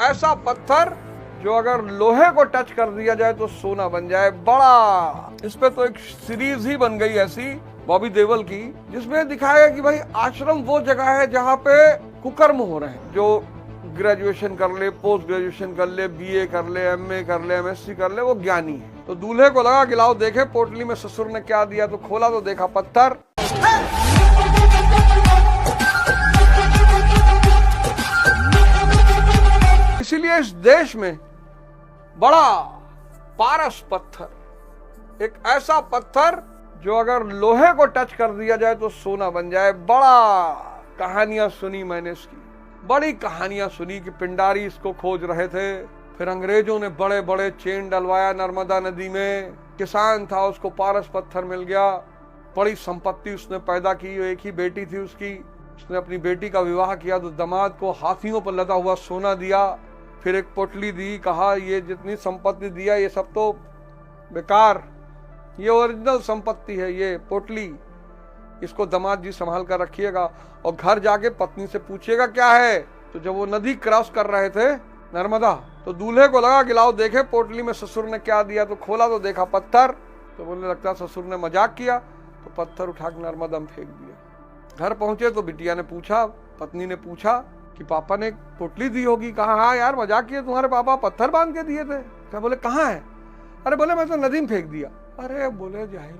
ऐसा पत्थर जो अगर लोहे को टच कर दिया जाए तो सोना बन जाए। बड़ा इस पे तो एक सीरीज ही बन गई ऐसी बॉबी देओल की, जिसमें दिखाया कि भाई आश्रम वो जगह है जहाँ पे कुकर्म हो रहे हैं। जो ग्रेजुएशन कर ले, पोस्ट ग्रेजुएशन कर ले, बीए कर ले, एमए कर ले, एमएससी कर ले, वो ज्ञानी है। तो दूल्हे को लगा कि लाओ देखे पोटली में ससुर ने क्या दिया, तो खोला तो देखा पत्थर। इसीलिए इस देश में बड़ा पारस पत्थर, एक ऐसा पत्थर जो अगर लोहे को टच कर दिया जाए तो सोना बन जाए। बड़ा कहानियां सुनी मैंने इसकी, बड़ी कहानियां सुनी कि पिंडारी इसको खोज रहे थे, फिर अंग्रेजों ने बड़े बड़े चेन डलवाया नर्मदा नदी में। किसान था, उसको पारस पत्थर मिल गया, बड़ी संपत्ति उसने पैदा की। एक ही बेटी थी उसकी, उसने अपनी बेटी का विवाह किया तो दामाद को हाथियों पर लदा हुआ सोना दिया, फिर एक पोटली दी, कहा ये जितनी संपत्ति दिया ये सब तो बेकार, ये ओरिजिनल संपत्ति है, ये पोटली, इसको दामाद जी संभाल कर रखिएगा और घर जाके पत्नी से पूछिएगा क्या है। तो जब वो नदी क्रॉस कर रहे थे नर्मदा, तो दूल्हे को लगा कि लाओ देखे पोटली में ससुर ने क्या दिया, तो खोला तो देखा पत्थर। तो बोलने लगता ससुर ने मजाक किया, तो पत्थर उठा के नर्मदा में फेंक दिया। घर पहुंचे तो बिटिया ने पूछा, पत्नी ने पूछा कि पापा ने पोटली दी होगी। कहा हाँ यार मजाक किए, तुम्हारे पापा पत्थर बांध के दिए थे। क्या बोले कहाँ है? अरे बोले मैं तो नदी में फेंक दिया। अरे बोले जाहिल।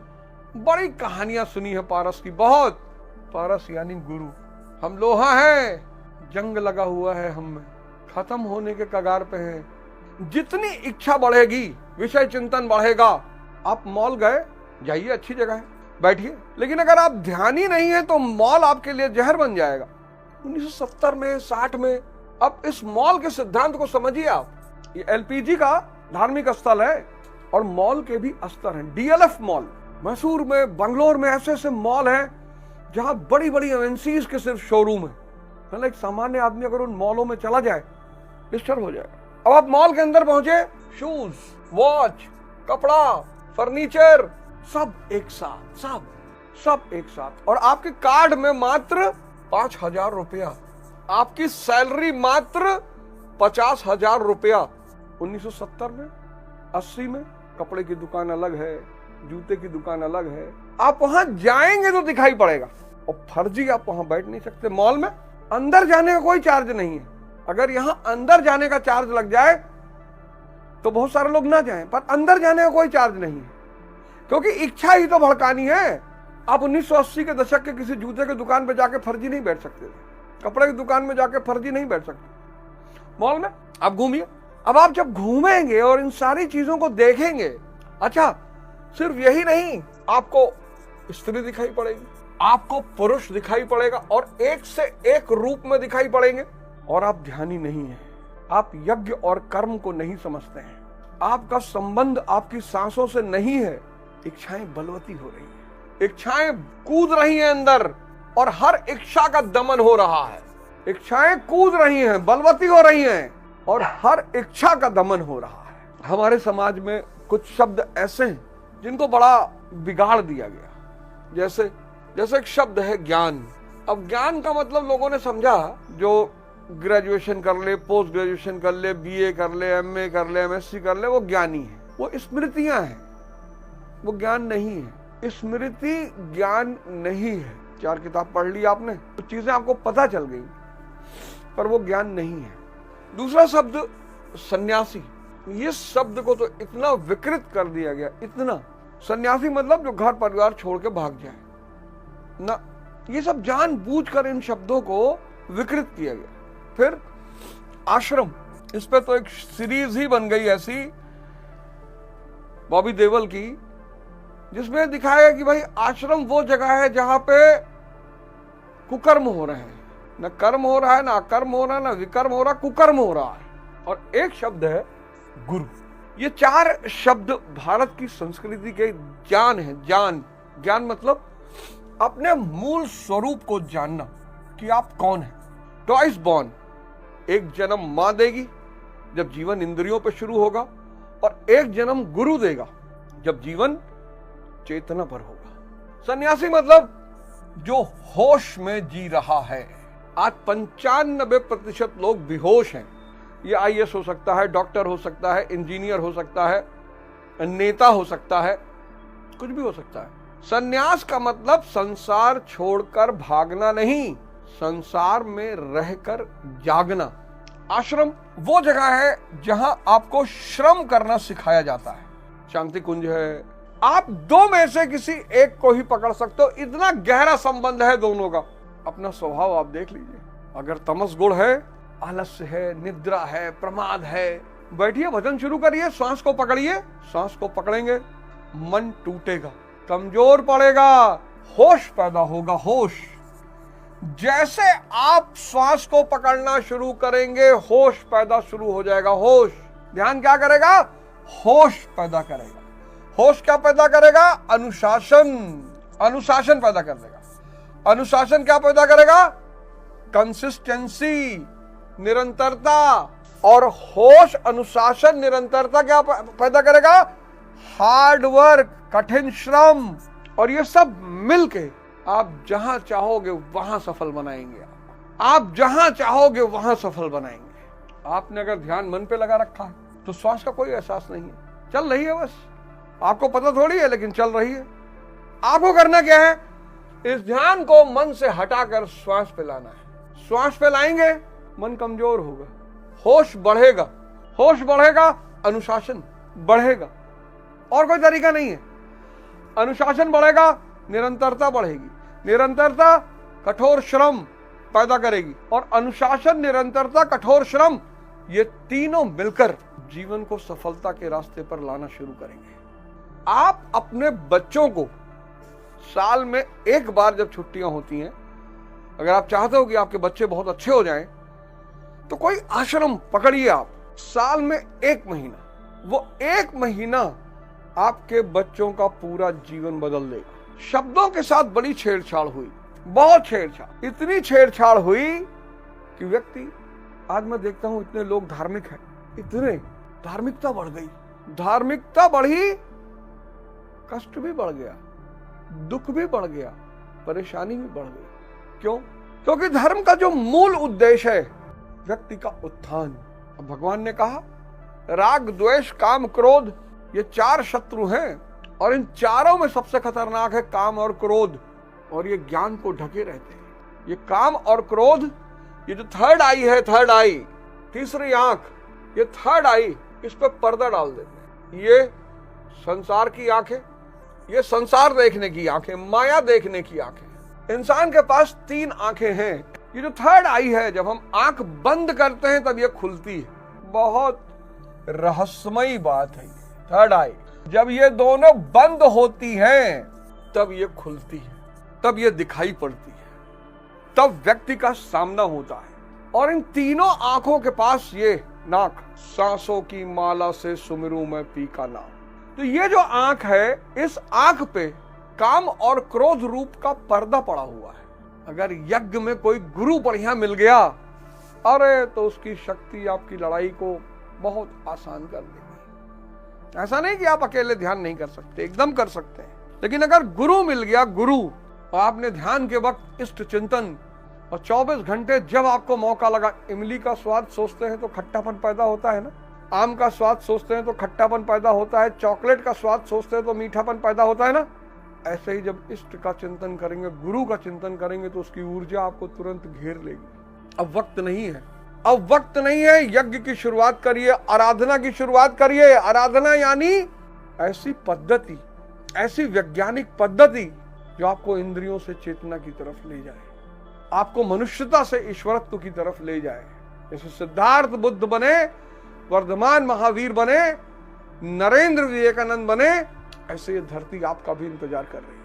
बड़ी कहानियां सुनी है पारस की, बहुत। पारस यानी गुरु। हम लोहा है, जंग लगा हुआ है हम में, खत्म होने के कगार पे हैं। जितनी इच्छा बढ़ेगी विषय चिंतन बढ़ेगा। आप मॉल गए, जाइए अच्छी जगह है, बैठिए, लेकिन अगर आप ध्यानी नहीं है तो मॉल आपके लिए जहर बन जाएगा। 1970 में 60 में, अब इस मॉल के सिद्धांत को समझिए आप। ये एलपीजी का धार्मिक स्थल है और मॉल के भी स्तर हैं। डीएलएफ मॉल मैसूर में, बंगलोर में ऐसे ऐसे मॉल हैं जहां बड़ी बड़ी एमएनसीज के सिर्फ शोरूम है। मतलब एक सामान्य आदमी अगर उन मॉलों में चला जाए डिस्टर्ब हो जाएगा। अब आप मॉल के अंदर पहुंचे, शूज, वॉच, कपड़ा, फर्नीचर, सब एक साथ, सब एक साथ, और आपके कार्ड में मात्र 5,000 रुपया, आपकी सैलरी मात्र 50,000 रुपया। 1970 में, 80 में कपड़े की दुकान अलग है, जूते की दुकान अलग है। आप वहां जाएंगे तो दिखाई पड़ेगा, और फर्जी आप वहां बैठ नहीं सकते। मॉल में अंदर जाने का कोई चार्ज नहीं है। अगर यहां अंदर जाने का चार्ज लग जाए तो बहुत सारे लोग ना जाएं, पर अंदर जाने का कोई चार्ज नहीं है, क्योंकि इच्छा ही तो भड़कानी है। आप 1980 के दशक के किसी जूते की दुकान पे जाके फर्जी नहीं बैठ सकते थे, कपड़े की दुकान में जाके फर्जी नहीं बैठ सकते। मॉल में आप घूमिए। अब आप जब घूमेंगे और इन सारी चीजों को देखेंगे, अच्छा सिर्फ यही नहीं, आपको स्त्री दिखाई पड़ेगी, आपको पुरुष दिखाई पड़ेगा, और एक से एक रूप में दिखाई पड़ेंगे। और आप ध्यानी नहीं है, आप यज्ञ और कर्म को नहीं समझते हैं, आपका संबंध आपकी सांसों से नहीं है। इच्छाएं बलवती हो रही है, इच्छाएं कूद रही हैं अंदर, और हर इच्छा का दमन हो रहा है। इच्छाएं कूद रही हैं, बलवती हो रही हैं, और हर इच्छा का दमन हो रहा है। हमारे समाज में कुछ शब्द ऐसे हैं जिनको बड़ा बिगाड़ दिया गया। जैसे एक शब्द है ज्ञान। अब ज्ञान का मतलब लोगों ने समझा जो ग्रेजुएशन कर ले, पोस्ट ग्रेजुएशन कर ले, बीए कर ले, एमए कर ले, एमएससी कर ले, वो ज्ञानी है। वो स्मृतियां हैं, वो ज्ञान नहीं है। स्मृति ज्ञान नहीं है। 4 किताब पढ़ ली आपने, कुछ चीजें आपको पता चल गई, पर वो ज्ञान नहीं है। दूसरा शब्द सन्यासी। ये शब्द को तो इतना विकृत कर दिया गया, इतना। सन्यासी मतलब जो घर परिवार छोड़ के भाग जाए ना, ये सब जानबूझकर इन शब्दों को विकृत किया गया। फिर आश्रम, इस पे तो एक सीरीज ही बन गई ऐसी बॉबी देओल की, जिसमें दिखाया कि भाई आश्रम वो जगह है जहां पे कुकर्म हो रहे हैं। न कर्म हो रहा है, ना अकर्म हो रहा है, ना विकर्म हो रहा, कुकर्म हो रहा है। और एक शब्द है गुरु। ये 4 शब्द भारत की संस्कृति के ज्ञान है। ज्ञान मतलब अपने मूल स्वरूप को जानना कि आप कौन है। ट्वाइस बॉर्न, एक जन्म मां देगी जब जीवन इंद्रियों पर शुरू होगा, और एक जन्म गुरु देगा जब जीवन चेतना पर होगा। सन्यासी मतलब जो होश में जी रहा है। आज 95% लोग बेहोश हैं। ये आईएएस हो सकता है, डॉक्टर हो सकता है, इंजीनियर हो सकता है, नेता हो सकता है, कुछ भी हो सकता है। संन्यास का मतलब संसार छोड़कर भागना नहीं, संसार में रहकर जागना। आश्रम वो जगह है जहां आपको श्रम करना सिखाया जाता है। शांति कुंज है, आप दो में से किसी एक को ही पकड़ सकते हो, इतना गहरा संबंध है दोनों का। अपना स्वभाव आप देख लीजिए, अगर तमस गुण है, आलस्य है, निद्रा है, प्रमाद है, बैठिए भजन शुरू करिए, श्वास को पकड़िए। श्वास को पकड़ेंगे, मन टूटेगा, कमजोर पड़ेगा, होश पैदा होगा। होश, जैसे आप श्वास को पकड़ना शुरू करेंगे, होश पैदा शुरू हो जाएगा। होश, ध्यान क्या करेगा? होश पैदा करेगा। होश क्या पैदा करेगा? अनुशासन। अनुशासन पैदा कर देगा। अनुशासन क्या पैदा करेगा? कंसिस्टेंसी, निरंतरता। और होश, अनुशासन, निरंतरता क्या पैदा करेगा? हार्ड वर्क, कठिन श्रम। और ये सब मिलके आप जहां चाहोगे वहां सफल बनाएंगे। आप जहां चाहोगे वहां सफल बनाएंगे। आपने अगर ध्यान मन पे लगा रखा है तो श्वास का कोई एहसास नहीं है, चल रही है बस, आपको पता थोड़ी है लेकिन चल रही है। आपको करना क्या है? इस ध्यान को मन से हटाकर श्वास पे लाना है। श्वास पे लाएंगे, मन कमजोर होगा, होश बढ़ेगा। होश बढ़ेगा, अनुशासन बढ़ेगा। और कोई तरीका नहीं है। अनुशासन बढ़ेगा, निरंतरता बढ़ेगी। निरंतरता कठोर श्रम पैदा करेगी। और अनुशासन, निरंतरता, कठोर श्रम, ये तीनों मिलकर जीवन को सफलता के रास्ते पर लाना शुरू करेंगे। आप अपने बच्चों को साल में एक बार, जब छुट्टियां होती हैं, अगर आप चाहते हो कि आपके बच्चे बहुत अच्छे हो जाएं, तो कोई आश्रम पकड़िए आप, साल में एक महीना। वो एक महीना आपके बच्चों का पूरा जीवन बदल देगा। शब्दों के साथ बड़ी छेड़छाड़ हुई, बहुत छेड़छाड़, इतनी छेड़छाड़ हुई कि व्यक्ति, आज मैं देखता हूं इतने लोग धार्मिक हैं, इतने, धार्मिकता बढ़ गई। धार्मिकता बढ़ी, कष्ट भी बढ़ गया, दुख भी बढ़ गया, परेशानी भी बढ़ गई। क्यों? क्योंकि धर्म का जो मूल उद्देश्य है व्यक्ति का उत्थान। अब भगवान ने कहा राग, द्वेष, काम, क्रोध, ये चार शत्रु हैं और इन चारों में सबसे खतरनाक है काम और क्रोध। और ये ज्ञान को ढके रहते हैं। ये काम और क्रोध, ये जो थर्ड आई है, थर्ड आई, तीसरी आंख, ये थर्ड आई, इस पे पर्दा डाल देते हैं। ये संसार की आंखें, ये संसार देखने की आंखें, माया देखने की आंखें। इंसान के पास तीन आंखें हैं। ये जो थर्ड आई है, जब हम आंख बंद करते हैं तब ये खुलती है। बहुत रहस्यमयी बात है। थर्ड आई, जब ये दोनों बंद होती हैं तब ये खुलती है, तब ये दिखाई पड़ती है, तब व्यक्ति का सामना होता है। और इन तीनों आंखों के पास ये नाक, सांसों की माला से सुमिरू मैं पी का नाम। तो ये जो आंख है, इस आंख पे काम और क्रोध रूप का पर्दा पड़ा हुआ है। अगर यज्ञ में कोई गुरु बढ़िया मिल गया, अरे तो उसकी शक्ति आपकी लड़ाई को बहुत आसान कर देगी। ऐसा नहीं कि आप अकेले ध्यान नहीं कर सकते, एकदम कर सकते हैं। लेकिन अगर गुरु मिल गया, गुरु, और आपने ध्यान के वक्त इष्ट चिंतन, और 24 घंटे जब आपको मौका लगा, इमली का स्वाद सोचते हैं तो खट्टापन पैदा होता है ना, आम का स्वाद सोचते हैं तो खट्टापन पैदा होता है, चॉकलेट का स्वाद सोचते हैं तो मीठापन पैदा होता है ना। ऐसे ही जब इष्ट का चिंतन करेंगे, गुरु का चिंतन करेंगे, तो उसकी ऊर्जा आपको तुरंत घेर लेगी। अब वक्त नहीं है, अब वक्त नहीं है। यज्ञ की शुरुआत करिए, आराधना की शुरुआत करिए। आराधना यानी ऐसी पद्धति, ऐसी वैज्ञानिक पद्धति जो आपको इंद्रियों से चेतना की तरफ ले जाए, आपको मनुष्यता से ईश्वरत्व की तरफ ले जाए। जैसे सिद्धार्थ बुद्ध बने, वर्धमान महावीर बने, नरेंद्र विवेकानंद बने, ऐसे ये धरती आपका भी इंतजार कर रही है।